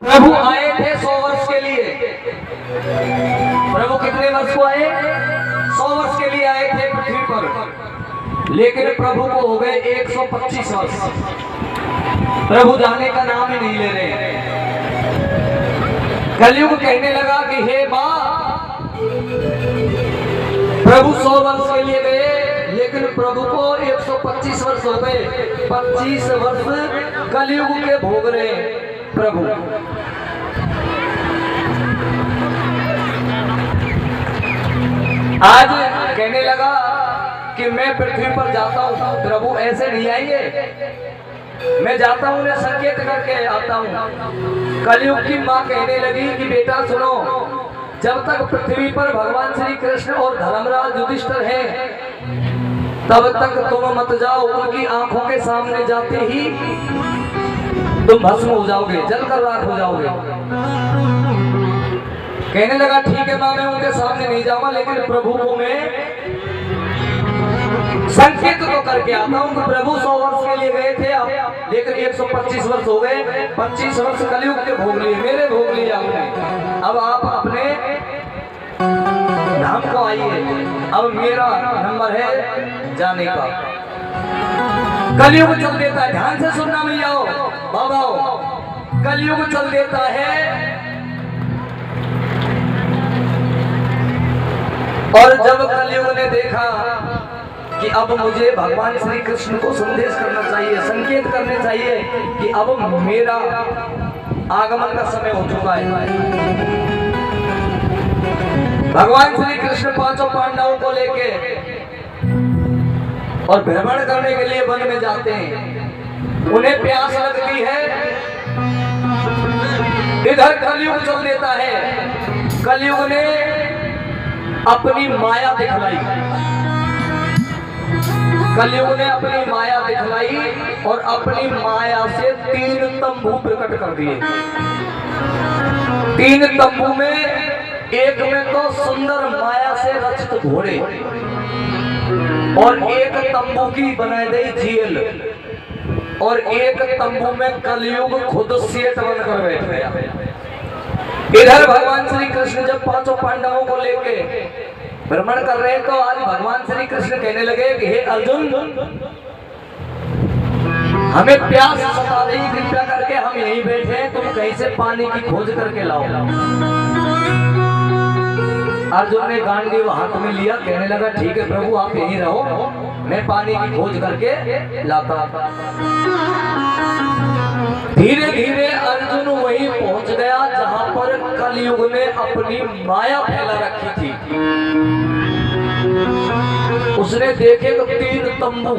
प्रभु आए थे 100 वर्ष के लिए। प्रभु कितने वर्ष को आए? 100 वर्ष के लिए आए थे पृथ्वी पर, लेकिन प्रभु को हो गए 125 वर्ष। प्रभु जाने का नाम ही नहीं ले रहे। कलयुग कहने लगा कि हे बा, प्रभु 100 वर्ष के लिए गए, लेकिन प्रभु को 125 वर्ष हो गए। 25 वर्ष कलयुग के भोग रहे प्रभु। आज कहने लगा कि मैं पृथ्वी पर जाता हूँ। प्रभु ऐसे नहीं आएंगे, मैं जाता हूँ, उन्हें संकेत करके आता हूँ। कलयुग की माँ कहने लगी कि बेटा सुनो, जब तक पृथ्वी पर भगवान श्री कृष्ण और धर्मराज युधिष्ठिर हैं, तब तक तुम मत जाओ। उनकी आंखों के सामने जाते ही तुम भस्म हो जाओगे, जलकर राख हो जाओगे। कहने लगा ठीक है माँ, मैं उनके सामने नहीं जाऊंगा, लेकिन प्रभु को मैं संकेत तो करके आता हूँ। प्रभु 100 वर्ष के लिए गए थे, लेकिन 125 वर्ष हो गए। 25 वर्ष कलयुग के भोग लिए, मेरे भोग लिए आपने। अब आप अपने धाम को आइए, अब मेरा नंबर है जाने का। कलयुग चल देता है, ध्यान से सुनना भैयाओ बाबाओ, कलयुग चल देता है। और जब कलयुग ने देखा कि अब मुझे भगवान श्री कृष्ण को संदेश करना चाहिए, संकेत करने चाहिए कि अब मेरा आगमन का समय हो चुका है। भगवान श्री कृष्ण पांचों पांडवों को लेके और भ्रमण करने के लिए वन में जाते हैं। उन्हें प्यास लगती है, इधर कलयुग चल देता है। कलयुग ने अपनी माया दिखलाई, कलयुग ने अपनी माया दिखलाई और अपनी माया से 3 तंबू प्रकट कर दिए। 3 तंबू में, एक में तो सुंदर माया से रचित घोड़े और एक तंबू की बनाई गई झील, और एक तंबू में कलयुग खुद सेठ बनकर बैठ गया। इधर भगवान श्री कृष्ण जब पांचों पांडवों को लेके भ्रमण कर रहे हैं, तो आज भगवान श्री कृष्ण कहने लगे कि हे अर्जुन, हमें प्यास सता रही, कृपया करके हम यहीं बैठे हैं, तुम कहीं से पानी की खोज करके लाओ। अर्जुन ने गांडीव हाथ में लिया, कहने लगा ठीक है प्रभु आप यहीं रहो, मैं पानी की खोज करके लाता। धीरे धीरे अर्जुन वहीं पहुंच गया जहां पर कलयुग ने अपनी माया फैला रखी थी। उसने देखे तो 3 तंबू।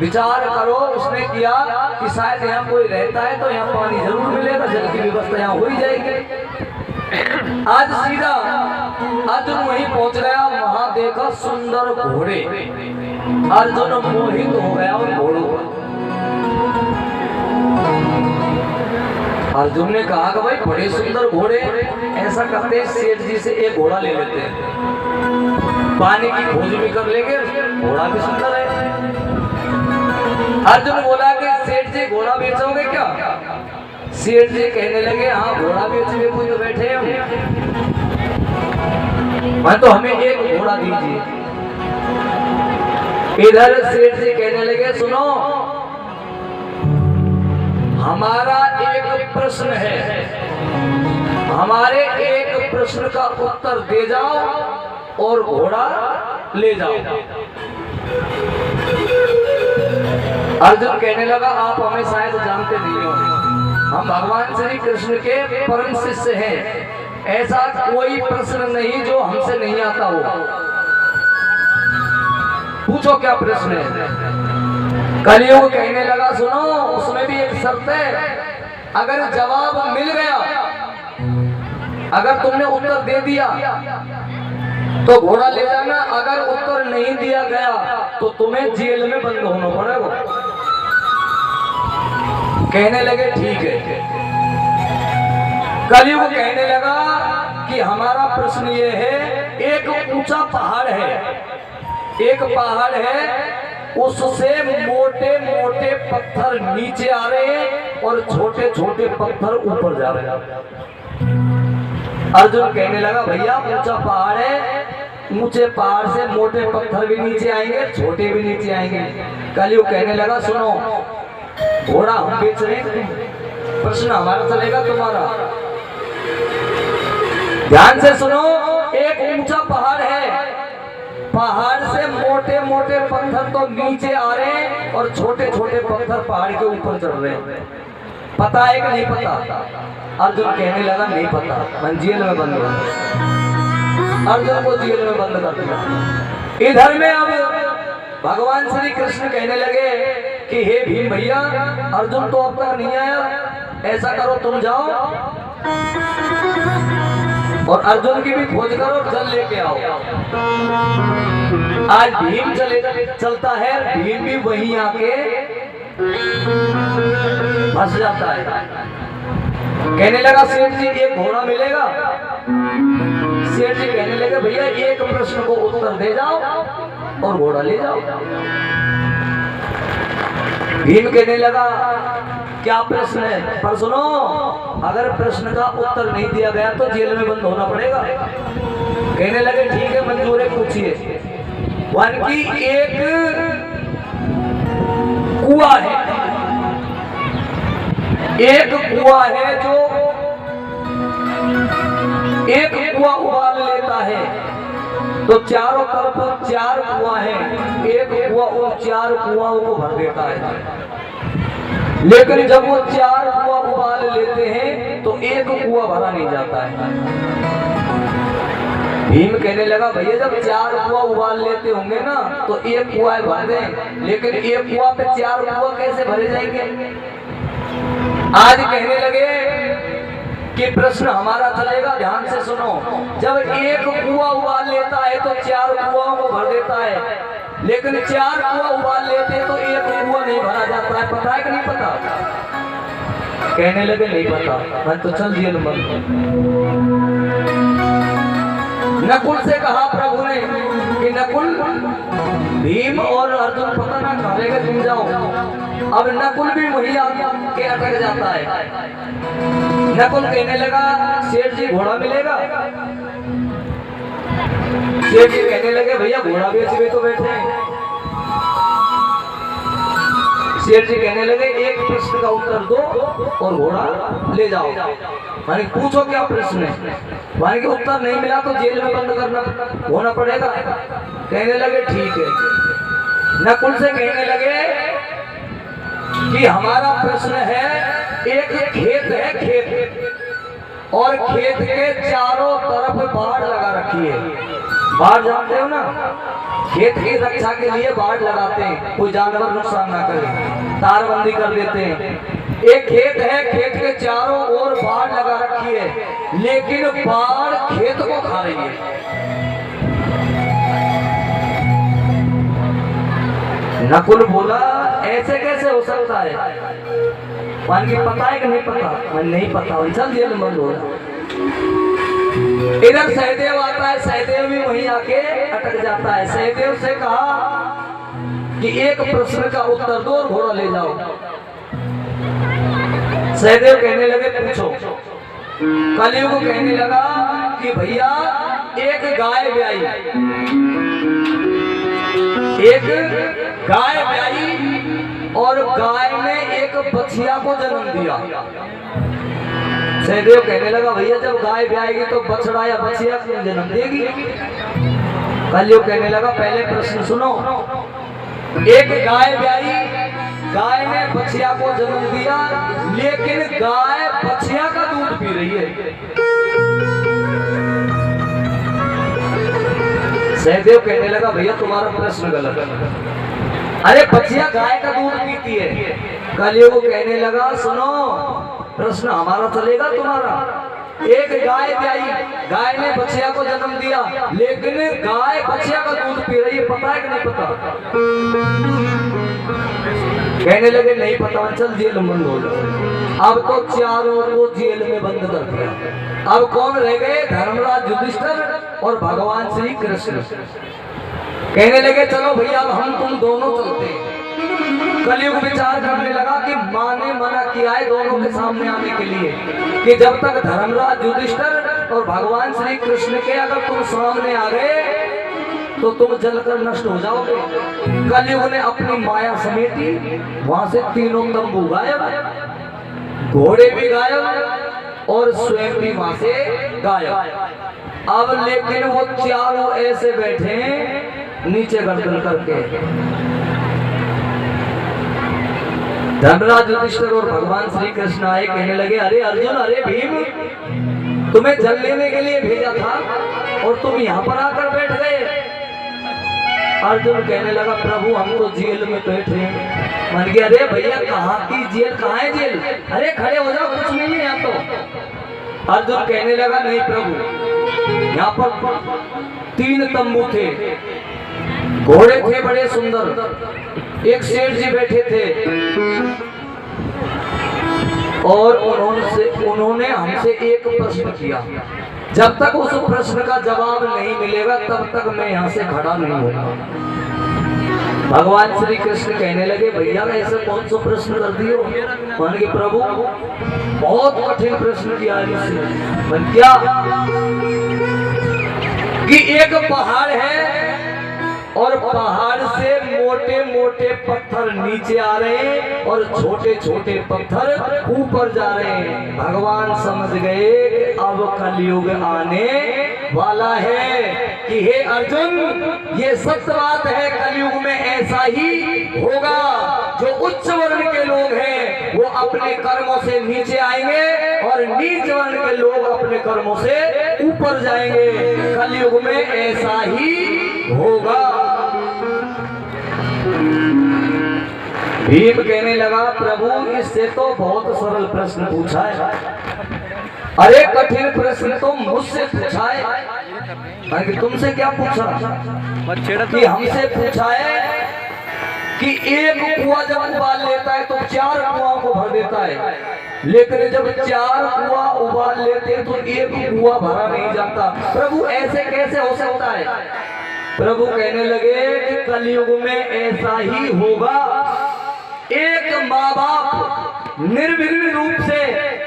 विचार करो, उसने किया कि शायद यहाँ कोई रहता है तो यहाँ पानी जरूर मिलेगा, जल की व्यवस्था यहाँ हो ही जाएगी। आज सीधा अर्जुन वहीं पहुंच गया, वहां देखा सुंदर घोड़े। अर्जुन मोहित हो गया उन घोड़ों पर। अर्जुन ने कहा कि भाई बड़े सुंदर घोड़े, ऐसा करते सेठ जी से एक घोड़ा ले लेते हैं, पानी की खोज भी कर लेंगे, घोड़ा भी सुंदर है। अर्जुन बोला कि सेठ जी घोड़ा बेचोगे क्या? सेठ जी कहने लगे हाँ घोड़ा बेचने को तो बैठे हम, मैं तो हमें एक घोड़ा दीजिए। इधर सेठ जी कहने लगे सुनो, हमारा एक प्रश्न है, हमारे एक प्रश्न का उत्तर दे जाओ और घोड़ा ले जाओ। अर्जुन कहने लगा आप हमें शायद जानते नहीं हो, हम भगवान श्री कृष्ण के परम शिष्य हैं, ऐसा कोई प्रश्न नहीं जो हमसे नहीं आता हो। पूछो क्या प्रश्न है? कलयुग कहने लगा सुनो, उसमें भी एक शर्त है, अगर जवाब मिल गया, अगर तुमने उत्तर दे दिया तो घोड़ा ले जाना, अगर उत्तर नहीं दिया गया तो तुम्हें जेल में बंद होना पड़ेगा। कहने लगे ठीक है। कलयुग कहने लगा कि हमारा प्रश्न ये है, एक ऊंचा पहाड़ है, एक पहाड़ है उससे मोटे मोटे पत्थर नीचे आ रहे हैं और छोटे छोटे पत्थर ऊपर जा रहे हैं। अर्जुन कहने लगा भैया ऊंचा पहाड़ है, ऊंचे पहाड़ से मोटे पत्थर भी नीचे आएंगे, छोटे भी नीचे आएंगे। कलयुग कहने लगा सुनो, घोड़ा हम बेच रहे हैं, प्रश्न हमारा चलेगा तुम्हारा। ध्यान से सुनो, एक ऊंचा पहाड़ है, पहाड़ से मोटे मोटे पत्थर तो नीचे आ रहे हैं और छोटे छोटे पत्थर पहाड़ के ऊपर चढ़ रहे हैं। पता है कि नहीं पता? अर्जुन कहने लगा नहीं पता, मैं जेल में बंद हूं। अर्जुन को जेल में बंद कर दिया। इधर में अब भगवान श्री कृष्ण कहने लगे कि हे भीम भैया, अर्जुन तो अब तक नहीं आया, ऐसा करो तुम जाओ और अर्जुन की भी खोज करो, जल लेके आओ। आज भीम चलता है, भीम भी वहीं आके फंस जाता है। कहने लगा सेठ जी एक घोड़ा मिलेगा। सेठ जी कहने लगे भैया एक प्रश्न को उत्तर दे जाओ और घोड़ा ले जाओ। भीम कहने लगा क्या प्रश्न है? पर सुनो, अगर प्रश्न का उत्तर नहीं दिया गया तो जेल में बंद होना पड़ेगा। कहने लगे ठीक है मंजूर है, पूछिए। वन की एक कुआं है, एक कुआं है जो एक कुआं उबाल लेता है, तो चारों तरफ चार कुआं हैं, एक कुआं उन चार कुआं को भर देता है। लेकिन जब वो चार कुआं उबाल लेते हैं तो एक कुआं भरा नहीं जाता है। भीम कहने लगा भैया जब चार कुआं उबाल लेते होंगे ना तो एक कुआं भर दें, लेकिन एक कुआं पे चार कुआं कैसे भरे जाएंगे? आज कहने लगे कि प्रश्न हमारा चलेगा, ध्यान से सुनो। जब एक कुआं उबाल लेता है तो चार कुआं को भर देता है, लेकिन चार कुआं उबाल लेते हैं तो एक कुआं नहीं भरा जाता है। पता है कि नहीं पता? कहने लगे नहीं पता। मैं तो चल जेल में। नकुल से कहा प्रभु ने कि नकुल, भीम और अर्जुन पता ना करेगा, तुम जाओ। अब नकुल भी वही आके अटक जाता है। नकुल कहने लगा सेठ जी घोड़ा मिलेगा। सेठ जी कहने लगे भैया घोड़ा बेच तो बैठे हैं। सेठ जी कहने लगे एक प्रश्न का उत्तर दो और घोड़ा ले जाओ। माने पूछो क्या प्रश्न है? माने कि उत्तर नहीं मिला तो जेल में बंद करना होना पड़ेगा। कहने लगे ठीक है। नकुल से कहने लगे कि हमारा प्रश्न है, एक खेत है, खेत, और खेत के चारों तरफ बाढ़ लगा रखी है। बाढ़ जानते हो ना, खेत की रक्षा के लिए बाढ़ लगाते हैं, कोई जानवर नुकसान ना करे, तारबंदी कर देते हैं। एक खेत है, खेत के चारों ओर बाढ़ लगा रखी है, लेकिन बाढ़ खेत को खा रही है। नकुल बोला ऐसे कैसे हो सकता है? मान की पता है कि नहीं पता? मैं नहीं पता। चल जेल में बंद हो रहा। इधर सहदेव आता है, सहदेव भी वहीं आके अटक जाता है। सहदेव से कहा कि एक प्रश्न का उत्तर दो और घोड़ा ले जाओ। सहदेव कहने लगे पूछो। कलयुग कहने लगा कि भैया एक गाय ब्याई, एक गाय ब्याई और गाय ने एक बछिया को जन्म दिया। सहदेव कहने लगा भैया जब गाय ब्याएगी तो बछड़ा या बछिया को जन्म देगी। कलयुग कहने लगा पहले प्रश्न सुनो। एक गाय ब्याई, गाय ने बछिया को जन्म दिया, लेकिन गाय बछिया का दूध पी रही है। सहदेव कहने लगा भैया तुम्हारा प्रश्न गलत है। अरे बछिया गाय का दूध पीती है। कलयुग कहने लगा सुनो, प्रश्न हमारा चलेगा तुम्हारा। एक गाय ब्याई, गाय ने बछिया को जन्म दिया, लेकिन गाय बछिया का दूध पी रही है। पता है कि नहीं पता? कहने लगे नहीं पता। चल जेल में बंद हो जाओ। अब तो चारों को जेल में बंद कर दिया। अब कौन रह गए? धर्मराज युधिष्ठिर और भगवान श्री कृष्ण। कहने लगे चलो भैया अब हम तुम दोनों चलते हैं। कलयुग विचार करने लगा कि माँ ने मना किया है दोनों के सामने आने के लिए कि जब तक धर्मराज युधिष्ठिर और भगवान श्री कृष्ण के अगर तुम सामने आ गए तो तुम जलकर नष्ट हो जाओगे। कलयुग ने अपनी माया समेटी, वहां से तीनों तंबू गायब, घोड़े भी गायब और स्वयं भी वहां से गायब। अब लेकिन वो चारों ऐसे बैठे नीचे गर्दन करके। धर्मराज युधिष्ठिर और भगवान श्री कृष्ण आए, कहने लगे अरे अर्जुन, अरे भीम, तुम्हें जल लेने के लिए भेजा था और तुम यहाँ पर आकर बैठ गए। अर्जुन कहने लगा प्रभु हम तो जेल में बैठे हैं। मान गया अरे भैया कहाँ की जेल, कहाँ है जेल, अरे खड़े हो जाओ, कुछ नहीं है यहाँ तो। अर्जुन कहने लगा नहीं प्रभु, यहाँ पर 3 तंबू थे, घोड़े थे बड़े सुंदर, एक सेठ जी बैठे थे और उन्होंने हमसे एक प्रश्न किया, जब तक उस प्रश्न का जवाब नहीं मिलेगा तब तक मैं यहाँ से खड़ा नहीं होगा। भगवान श्री कृष्ण कहने लगे भैया ऐसे कौन सा प्रश्न कर दियो? मान के प्रभु बहुत कठिन प्रश्न किया है। क्या कि एक पहाड़ है और पहाड़ से मोटे मोटे पत्थर नीचे आ रहे हैं और छोटे छोटे पत्थर ऊपर जा रहे हैं। भगवान समझ गए अब कलयुग आने वाला है कि हे अर्जुन ये सत्य बात है, कलयुग में ऐसा ही होगा। जो उच्च वर्ण के लोग हैं वो अपने कर्मों से नीचे आएंगे और नीच वर्ण के लोग अपने कर्मों से ऊपर जाएंगे। कलयुग में ऐसा ही होगा। भीम कहने लगा प्रभु इससे तो बहुत सरल प्रश्न पूछा है, अरे कठिन प्रश्न तो मुझसे पूछा है। तुमसे क्या पूछा? कि हमसे पूछा है कि एक कुआं जब उबाल लेता है तो 4 कुआं को भर देता है, लेकिन जब 4 कुआं उबाल लेते हैं तो एक कुआं भरा नहीं जाता। प्रभु ऐसे कैसे हो सकता है? प्रभु कहने लगे कि कलयुग में ऐसा ही होगा। एक माँ बाप निर्विघ्न रूप से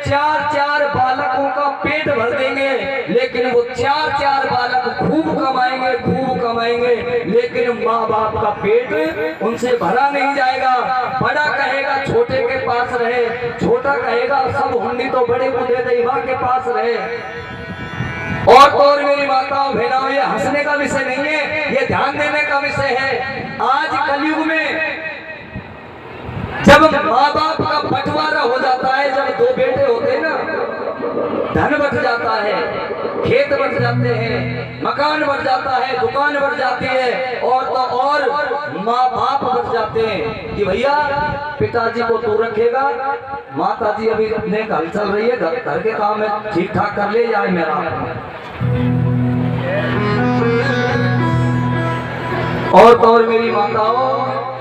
4-4 बालकों का पेट भर देंगे, लेकिन वो 4-4 बालक खूब कमाएंगे, लेकिन माँ बाप का पेट उनसे भरा नहीं जाएगा। बड़ा कहेगा छोटे के पास रहे, छोटा कहेगा सब हुंडी तो बड़े को दे दे के पास रहे। और मेरी माताओं बहनों ये हंसने का विषय नहीं है, ये ध्यान देने का विषय है। आज कलयुग में जब माँ बाप का बंटवारा हो जाता है, जब 2 बेटे होते हैं ना, धन बढ़ जाता है, खेत बढ़ जाते हैं, मकान बढ़ जाता है, दुकान बढ़ जाती है और तो और माँ बाप बढ़ जाते हैं कि भैया पिताजी को तू रखेगा, माताजी अभी अपने घर चल रही है, घर के काम है ठीक ठाक कर ले जाए मेरा। और तो और मेरी माताओं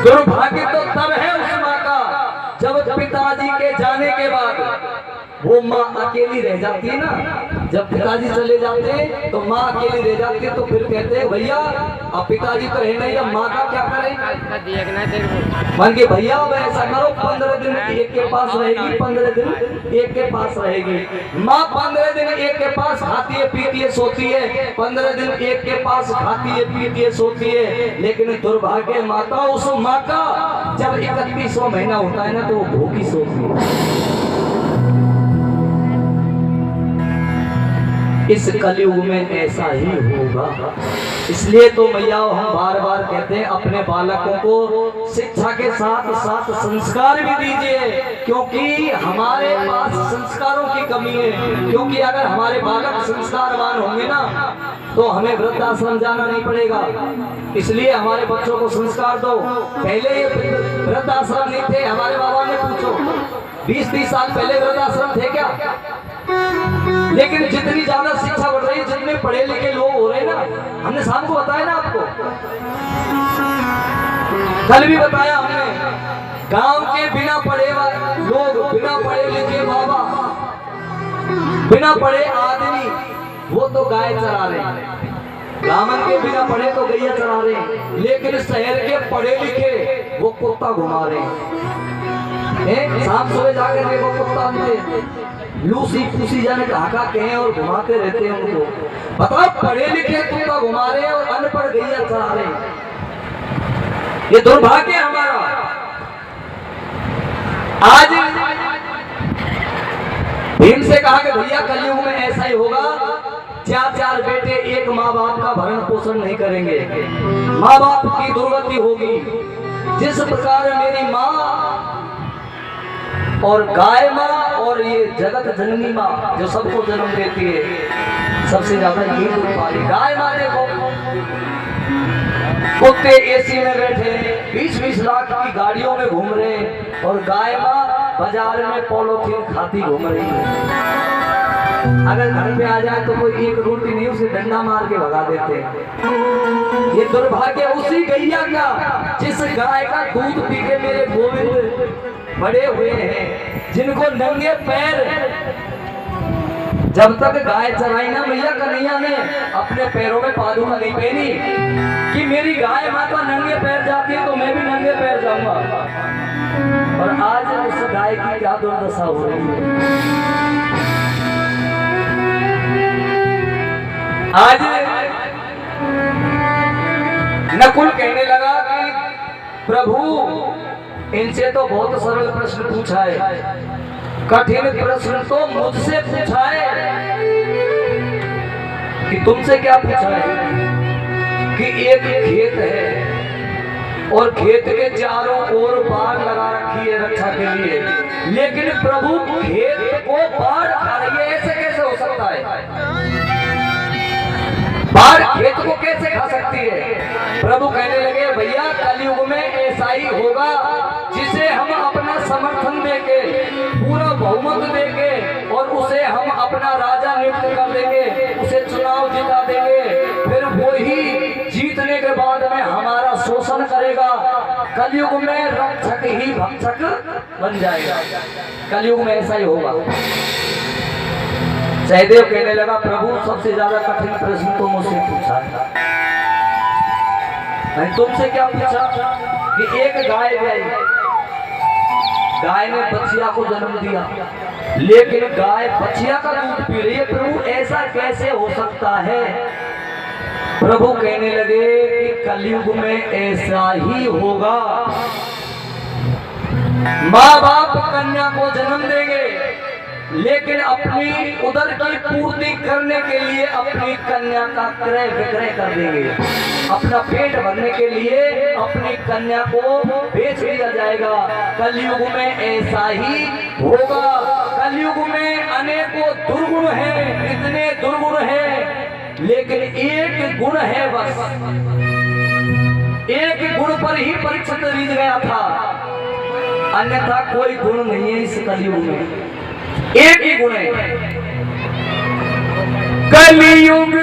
दुर्भाग्य तो तब है उस माँ का जब पिताजी के जाने के बाद वो माँ अकेली रह जाती है ना। जब पिताजी चले जाते हैं तो माँ अकेली रह जाती है, तो फिर कहते हैं भैया अब पिताजी तो है नहीं, अब माँ का क्या करें? मान के भैया अब ऐसा करो 15 दिन एक के पास रहेगी, 15 दिन एक के पास रहेगी। माँ 15 दिन एक के पास खाती है पीती है सोती है, 15 दिन एक के पास खाती है पीती है सोती है। लेकिन दुर्भाग्य माता उस माँ का जब 31वां महीना होता है ना तो वो भूखी सोती है। इस कलयुग में ऐसा ही होगा। इसलिए तो मैया हम बार बार कहते हैं अपने बालकों को शिक्षा के साथ साथ संस्कार भी दीजिए, क्योंकि हमारे पास संस्कारों की कमी है। क्योंकि अगर हमारे बालक संस्कारवान होंगे ना तो हमें वृद्धाश्रम जाना नहीं पड़ेगा। इसलिए हमारे बच्चों को संस्कार दो। पहले वृद्धाश्रम नहीं थे, हमारे बाबा ने पूछो 20-30 साल पहले वृद्धाश्रम थे क्या? लेकिन जितनी ज्यादा शिक्षा बढ़ रही है, जितने पढ़े लिखे लोग हो रहे हैं ना, हमने शाम को बताया ना आपको, कल भी बताया हमने, गांव के बिना पढ़े लोग, बिना पढ़े लिखे बाबा, बिना पढ़े आदमी वो तो गाय चरा रहे हैं। ब्राह्मण के बिना पढ़े तो गैया चरा रहे, लेकिन शहर के पढ़े लिखे वो कुत्ता घुमा रहे हैं। शाम सुबह जाकर देखो कुत्ता उनके लूसी फूसी जाने ढाका कहे और घुमाते रहते हैं उनको। बताओ, पढ़े लिखे कुत्ता घुमा रहे हैं और अनपढ़ गैया चरा रहे हैं। ये दुर्भाग्य हमारा। आज भीम से कहा कि भैया कलयुग में ऐसा ही होगा, चार चार बेटे एक माँ बाप का भरण पोषण नहीं करेंगे, माँ बाप की दुर्गति होगी। जिस प्रकार मेरी माँ और गाय माँ और ये जगत जननी माँ जो सबको जन्म देती है, सबसे ज्यादा ये दूध पाली गाय माँ। देखो कुत्ते एसी में बैठे 20-20 लाख की गाड़ियों में घूम रहे हैं और गाय माँ बाजार में पॉलिथीन खाती घूम रही है। अगर घर पे आ जाए तो कोई एक रोटी नहीं, उसे डंडा मार के भगा देते हैं। ये दुर्भाग्य उसी गैया का जिस गाय का दूध पी के मेरे गोविंद बड़े हुए हैं, जिनको नंगे पैर जब तक गाय चराई ना मैया कन्हैया ने अपने पैरों में पादुका नहीं पहनी कि मेरी गाय माता नंगे पैर जाती है तो मैं भी नंगे पैर जाऊंगा। और आज उस गाय की क्या दुर्दशा हो रही है। आज नकुल कहने लगा कि प्रभु इनसे तो बहुत सरल प्रश्न पूछा है, कठिन प्रश्न तो मुझसे पूछा है। कि तुमसे क्या पूछा है? कि एक खेत है और खेत के चारों ओर बाढ़ लगा रखी है रक्षा के लिए, लेकिन प्रभु खेत को बाढ़ खा रही है, ऐसे कैसे हो सकता है? बाढ़ खेत को कैसे खा सकती है? प्रभु कहने लगे भैया कलयुग में ऐसा ही होगा, जिसे हम अपना समर्थन देके पूरा बहुमत देके और उसे हम अपना राजा नियुक्त कर देंगे, उसे चुनाव जिता देंगे, फिर वो ही जीतने के बाद में हमारा शोषण करेगा। कलयुग में रक्षक ही भक्षक बन जाएगा। कलयुग में ऐसा ही होगा। सहदेव कहने लगा प्रभु सबसे ज्यादा कठिन प्रश्न तो मुझसे पूछा था, मैंने तुमसे क्या पूछा? कि एक गाय गई, गाय ने बछिया को जन्म दिया, लेकिन गाय बछिया का दूध पी रही है। प्रभु ऐसा कैसे हो सकता है? प्रभु कहने लगे कि कलयुग में ऐसा ही होगा। माँ बाप कन्या को जन्म देंगे, लेकिन अपनी उदर की पूर्ति करने के लिए अपनी कन्या का क्रय विक्रय कर देंगे। अपना पेट भरने के लिए अपनी कन्या को बेच दिया जाएगा। कलयुग में ऐसा ही होगा। कलयुग में अनेकों दुर्गुण हैं, इतने दुर्गुण हैं, लेकिन एक गुण है बस, एक गुण पर ही परीक्षित रीत गया था, अन्यथा कोई गुण नहीं है इस कलयुग में। एक ही गुण है, कलयुग